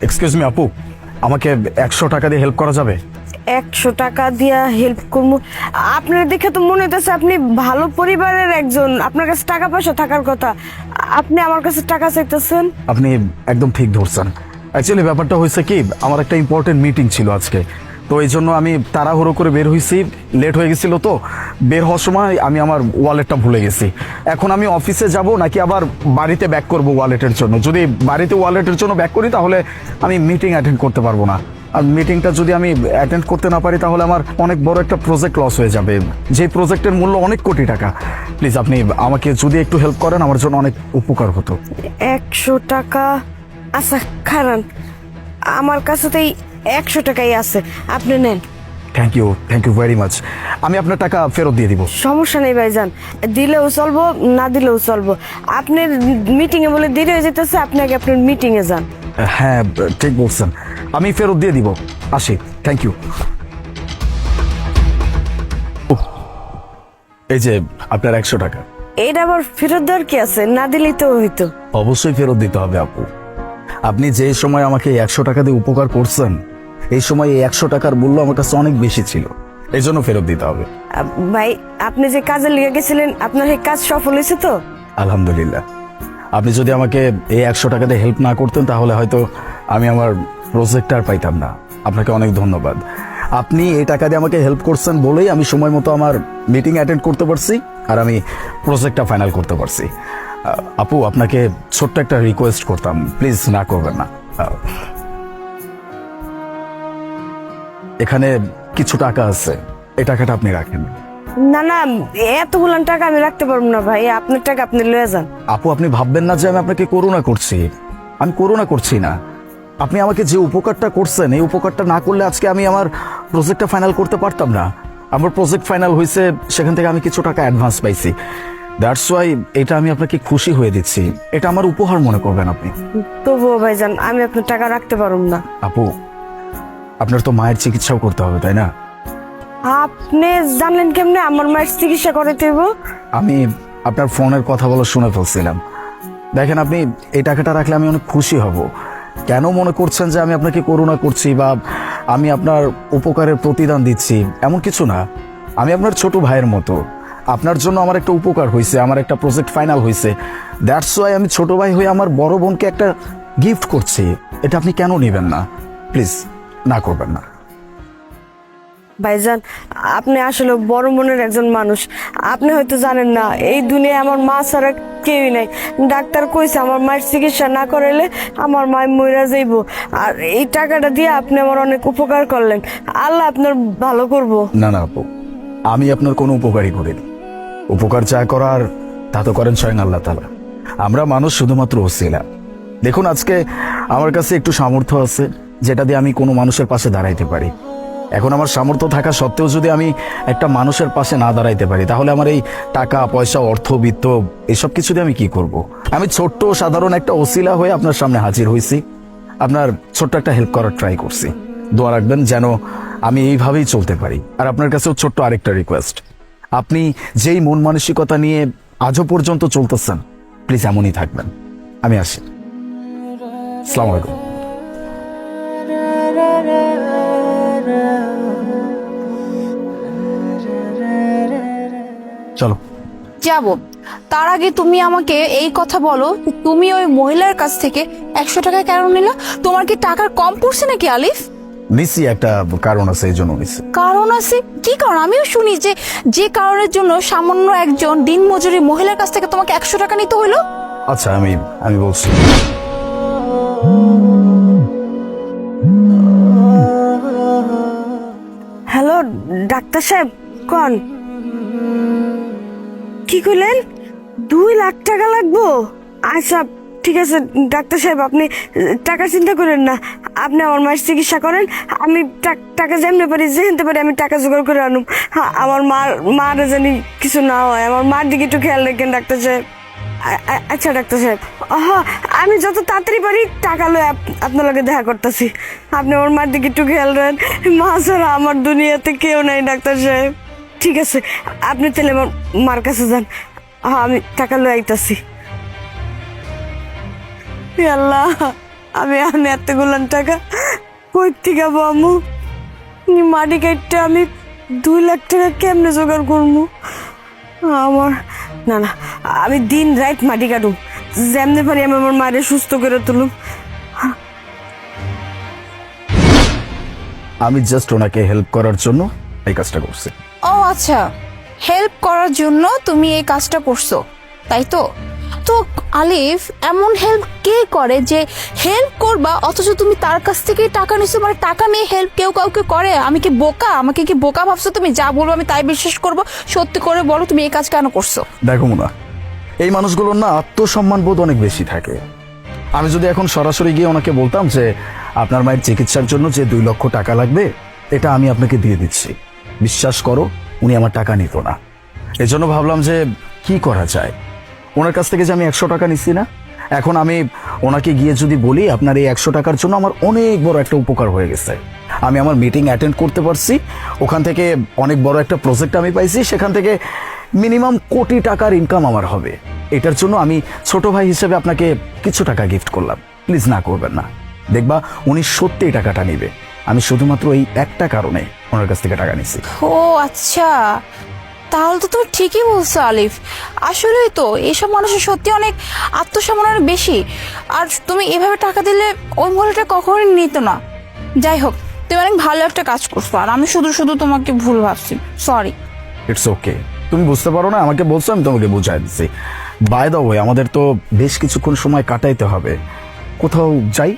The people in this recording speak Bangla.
এক্সকিউজ মি আপু, আমাকে 100 টাকা দিয়ে হেল্প করা যাবে? 100 টাকা দিয়া হেল্প করবো? আপনার দেখে তো মনে হইতেছে আপনি ভালো পরিবারের একজন, আপনার কাছে টাকা পয়সা থাকার কথা, আপনি আমার কাছে টাকা চাইতেছেন। আপনি একদম ঠিক ধরছেন। অ্যাকচুয়ালি ব্যাপারটা হয়েছে কি, আমার একটা ইম্পর্টেন্ট মিটিং ছিল আজকে, তো এই জন্য আমি তাড়াহুড়ো করে বের হয়েছি, লেট হয়ে গেছিল। তো বের হওয়ার সময় আমি আমার ওয়ালেটটা ভুলে গেছি। এখন আমি অফিসে যাব নাকি আবার বাড়িতে ব্যাক করব ওয়ালেটের জন্য? যদি বাড়িতে ওয়ালেটের জন্য ব্যাক করি তাহলে আমি মিটিং অ্যাটেন্ড করতে পারবো না, আর মিটিংটা যদি আমি অ্যাটেন্ড করতে না পারি তাহলে আমার অনেক বড় একটা প্রজেক্ট লস হয়ে যাবে, যে প্রজেক্টের মূল্য অনেক কোটি টাকা। প্লিজ আপনি আমাকে যদি একটু হেল্প করেন আমার জন্য অনেক উপকার হতো। 100 টাকা? আচ্ছা খারান, আমার কাছে তো এই 100 টাকাই আছে, আপনি নেন। Thank you very much. আমি আপনার টাকা ফেরত দিয়ে দিব। সমস্যা নেই ভাইজান, দিলেও চলবো না দিলেও চলবো। আপনার মিটিং এ বলে দেরি হয়ে যেতেছে, আপনি আগে আপনার মিটিং এ যান। হ্যাঁ ঠিক বলছেন, আমি ফেরত দিয়ে দিব। আসি, থ্যাংক ইউ। এই যে আপনার 100 টাকা। এটা আবার ফেরত দেওয়ার কি আছে? না দিলেই তো হইতো। অবশ্যই ফেরত দিতে হবে আপু। আপনি যে সময় আমাকে 100 টাকা দিয়ে উপকার করছেন, এই সময় এই 100 টাকার মূল্য আমার কাছে অনেক বেশি ছিল, এই জন্য ফেরত দিতে হবে। ভাই, আপনি যে কাজে লেগে গেছিলেন, আপনার এই কাজ সফল হয়েছে তো? আলহামদুলিল্লাহ। আপনি যদি আমাকে এই 100 টাকা দিয়ে হেল্প না করতেন তাহলে হয়তো আমি আমার প্রজেক্ট আর পাইতাম না। আপনাকে অনেক ধন্যবাদ। আপনি এই টাকা দিয়ে আমাকে হেল্প করছেন বলেই আমি সময় মতো আমার মিটিং অ্যাটেন্ড করতে পারছি, আর আমি প্রজেক্টটা ফাইনাল করতে পারছি। আপু, আপনাকে ছোট্ট একটা রিকোয়েস্ট করতাম, প্লিজ না করবেন না। এখানে কিছু টাকা আছে, এই টাকাটা আপনি রাখেন। না না, এতগুলান টাকা আমি রাখতে পারবো না ভাই, আপনার টাকা আপনি লয়ে যান। আপু, আপনি ভাববেন না যে আমি আপনাকে করুণা করছি। আমি করুণা করছি না। আপনি আমাকে যে উপকারটা করছেন, এই উপকারটা না করলে আজকে আমি আমার প্রজেক্টটা ফাইনাল করতে পারতাম না। আমার প্রজেক্ট ফাইনাল হয়েছে, সেখান থেকে আমি কিছু টাকা অ্যাডভান্স পাইছি। দ্যাটস ওয়াই এটা আমি আপনাকে খুশি হয়ে দিচ্ছি। এটা আমার উপহার মনে করবেন আপনি। তবুও ভাইজান, আমি আপনার টাকা রাখতে পারবো না। আপু, আপনার তো মায়ের চিকিৎসাও করতে হবে, তাই না? আপনি জানলেন কেমনে আমার মায়ের চিকিৎসা করাতে হইব? আমি আপনার ফোনের কথা বলা শুনে ফেলছিলাম। দেখেন, আপনি এই টাকাটা রাখলে আমি অনেক খুশি হব। কেন মনে করছেন যে আমি আপনাকে করুণা করছি বা আমি আপনার উপকারের প্রতিদান দিচ্ছি? এমন কিছু না। আমি আপনার ছোট ভাইয়ের মতো। আপনার জন্য আমার একটা উপকার হয়েছে, আমার একটা প্রজেক্ট ফাইনাল হয়েছে। দ্যাটস ওয়াই আমি ছোট ভাই হয়ে আমার বড় বোনকে একটা গিফট করছি। এটা আপনি কেন নেবেন না? প্লিজ না করবেন না। ভাইজান, আপনি আসলে বড় মনের একজন মানুষ। আপনি হয়তো জানেন না, এই দুনিয়ায় আমার মা ছাড়া কেউই নাই। ডাক্তার কইছে আমার মায়ের চিকিৎসা না করাইলে আমার মা মইরা যাইব। আর এই টাকাটা দিয়ে আপনি আমার অনেক উপকার করলেন, আল্লাহ আপনার ভালো করব। না না আপু, আমি আপনার কোনো উপকারই করিনি। উপকার যা করার তা তো করেন স্বয়ং আল্লাহ তাআলা। আমরা মানুষ শুধুমাত্র ওসিলা। দেখুন, আজকে আমার কাছে একটু সামর্থ্য আছে, যেটা দিয়ে আমি কোনো মানুষের পাশে দাঁড়াইতে পারি। এখন আমার সামর্থ্য থাকা সত্ত্বেও যদি আমি একটা মানুষের পাশে না দাঁড়াইতে পারি তাহলে আমার এই টাকা পয়সা, অর্থ, বিত্ত এসব কিছু দিয়ে আমি কি করব? আমি ছোট্ট সাধারণ একটা ওসিলা হয়ে আপনার সামনে হাজির হয়েছি, আপনার ছোট্ট একটা হেল্প করার ট্রাই করছি। দোয়া রাখবেন যেন আমি এইভাবেই চলতে পারি। আর আপনার কাছেও ছোট্ট আরেকটা রিকোয়েস্ট, আপনি যেই মন মানসিকতা নিয়ে আজও পর্যন্ত চলতেছেন, প্লিজ এমনই থাকবেন। আমি আসি। আসসালামু আলাইকুম। চলো যাব। তার আগে তুমি আমাকে এই কথা বলো, তুমি ওই মহিলার কাছ থেকে 100 টাকা কেন নিলা? তোমার কি টাকার কম পড়ছে নাকি আলিফ? নিছি, একটা কারণ আছে, এই জন্য নিছি। কারণ আছে? কি কারণ? আমিও শুনি যে যে কারণের জন্য সামান্য একজন দিনমজুরি মহিলার কাছ থেকে তোমাকে 100 টাকা নিতে হইলো। আচ্ছা, আমি বলছি। হ্যালো ডাক্তার সাহেব, কোন কি কইলেন? 2 লাখ টাকা লাগবো? আচ্ছা ঠিক আছে ডাক্তার সাহেব, আপনি টাকা চিন্তা করেন না। আপনি আমার মায়ের চিকিৎসা করেন, আমি টাকা যেমনি পারি যেতে পারি আমি টাকা জোগাড় করে আনুম। আমার মার জানি কিছু না হয়, আমার মার দিকে একটু খেয়াল রাখেন ডাক্তার সাহেব। আচ্ছা ডাক্তার সাহেব, আমি যত তাড়াতাড়ি পারি টাকা লয়ে আপনার লগে দেখা করতেছি। আপনি আমার মার দিকে একটু খেয়াল রাখেন। মা ছাড়া আমার দুনিয়াতে কেউ নাই ডাক্তার সাহেব। ঠিক আছে, আপনি তাহলে আমার মার কাছে যান, আমি টাকা লয়ে আইতাছি। আল্লাহ, আমি আমি এতগুলান টাকা কই থেকে পাবো আম্মু? এই মাটি কাটতে আমি 2 লাখ টাকা কেমনে জোগাড় করবো? আমার না না, আমি দিন রাত মাটি কাটুম, যেমনি পারি আমি আমার মায়ের সুস্থ করে তুলুম। আমি জাস্ট ওনাকে হেল্প করার জন্য এই কাজটা করছি। ও আচ্ছা, হেল্প করার জন্য তুমি এই কাজটা করছো, তাই তো? তো আলিফ, এমন হেল্প কে করে যে হেল্প করবা অথচ তুমি তার কাছ থেকে টাকা নিছো? মানে টাকা নিয়ে হেল্প কেউ কাউকে করে? আমি কি বোকা? আমাকে কি বোকা ভাবছো তুমি? যা বলবো আমি তাই বিশ্বাস করবো? সত্যি করে বলো, তুমি এই কাজ কেন করছো? দেখো মুনা, এই মানুষগুলোর না আত্মসম্মান বোধ অনেক বেশি থাকে। আমি যদি এখন সরাসরি গিয়ে ওনাকে বলতাম যে আপনার মায়ের চিকিৎসার জন্য যে 2 লক্ষ টাকা লাগবে, এটা আমি আপনাকে দিয়ে দিচ্ছি, বিশ্বাস করো উনি আমার টাকা নিত না। এজন্য ভাবলাম যে কি করা যায়। ওনার কাছ থেকে যে আমি 100 টাকা নিচ্ছি না, এখন আমি ওনাকে গিয়ে যদি বলি আপনার এই 100 টাকার জন্য আমার অনেক বড় একটা উপকার হয়ে গেছে, আমি আমার মিটিং অ্যাটেন্ড করতে পারছি, ওখান থেকে অনেক বড় একটা প্রজেক্ট আমি পাইছি, সেখান থেকে মিনিমাম কোটি টাকার ইনকাম আমার হবে, এটার জন্য আমি ছোট ভাই হিসেবে আপনাকে কিছু টাকা গিফট করলাম, প্লিজ না করবেন না। দেখবা উনি সত্যি এই টাকাটা নিবে। আমি শুধুমাত্র এই একটা কারণে ওনার কাছ থেকে টাকা নিচ্ছি। ও আচ্ছা, তাহলে তো তুমি ঠিকই বলছো আলিফ। আসলেই তো এইসব মানুষের সত্যি অনেক আত্মসম্মান অনেক বেশি। আর তুমি এভাবে টাকা দিলে ওই মহিলাটা কখনোই নিত না। যাই হোক, তুমি অনেক ভালো একটা কাজ করছো, আর আমি শুধু শুধু তোমাকে ভুল ভাবছি, সরি। ইটস ওকে, তুমি বুঝতে পারো না, আমাকে বলছো, আমি তোমাকে বুঝাই দিচ্ছি। বাই দ্য ওয়ে, আমাদের তো বেশ কিছুক্ষণ সময় কাটাইতে হবে, কোথাও যাই।